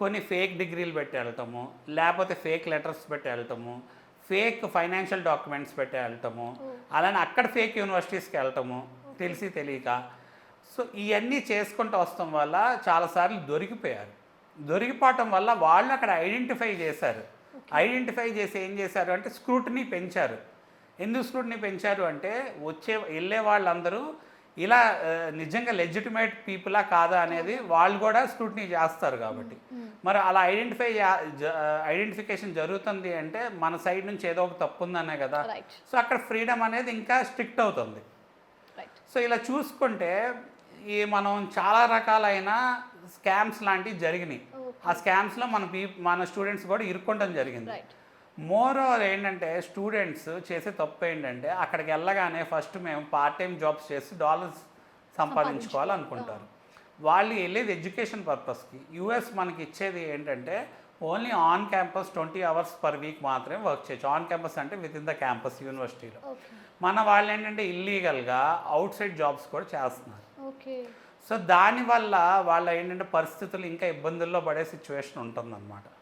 కొన్ని ఫేక్ డిగ్రీలు పెట్టి వెళ్ళటము, లేకపోతే ఫేక్ లెటర్స్ పెట్టి వెళ్ళటము, ఫేక్ ఫైనాన్షియల్ డాక్యుమెంట్స్ పెట్టి వెళ్ళటము, అలానే అక్కడ ఫేక్ యూనివర్సిటీస్కి వెళ్ళటము తెలిసి తెలియక. సో ఇవన్నీ చేసుకుంటూ వస్తాం వల్ల చాలాసార్లు దొరికిపోయారు. దొరికిపోవటం వల్ల వాళ్ళు అక్కడ ఐడెంటిఫై చేశారు. ఐడెంటిఫై చేసి ఏం చేశారు అంటే స్క్రూటినీ పెంచారు. ఎందుకు స్క్రూటినీ పెంచారు అంటే వెళ్ళే వాళ్ళందరూ ఇలా నిజంగా లెజిటిమేట్ పీపులా కాదా అనేది వాళ్ళు కూడా స్క్రూటినీ చేస్తారు కాబట్టి. మరి అలా ఐడెంటిఫికేషన్ జరుగుతుంది అంటే మన సైడ్ నుంచి ఏదో ఒక తప్పు ఉందనే కదా. సో అక్కడ ఫ్రీడమ్ అనేది ఇంకా స్ట్రిక్ట్ అవుతుంది. సో ఇలా చూసుకుంటే మనం చాలా రకాలైన స్కామ్స్ లాంటివి జరిగినాయి. ఆ స్కామ్స్లో మన స్టూడెంట్స్ కూడా ఇరుక్కోవడం జరిగింది. మోర్ ఓవర్ ఏంటంటే స్టూడెంట్స్ చేసే తప్పు ఏంటంటే అక్కడికి వెళ్ళగానే ఫస్ట్ మేము పార్ట్ టైం జాబ్స్ చేసి డాలర్స్ సంపాదించుకోవాలనుకుంటారు. వాళ్ళు వెళ్ళేది ఎడ్యుకేషన్ పర్పస్కి. యూఎస్ మనకి ఇచ్చేది ఏంటంటే only on campus 20 hours per week మాత్రమే వర్క్ చేయొచ్చు. ఆన్ క్యాంపస్ అంటే విత్ ఇన్ ద క్యాంపస్ యూనివర్సిటీలో. మన వాళ్ళు ఏంటంటే ఇల్లీగల్గా అవుట్ సైడ్ జాబ్స్ కూడా చేస్తున్నారు. సో దానివల్ల వాళ్ళ ఏంటంటే పరిస్థితులు ఇంకా ఇబ్బందుల్లో పడే సిచ్యువేషన్ ఉంటుందన్నమాట.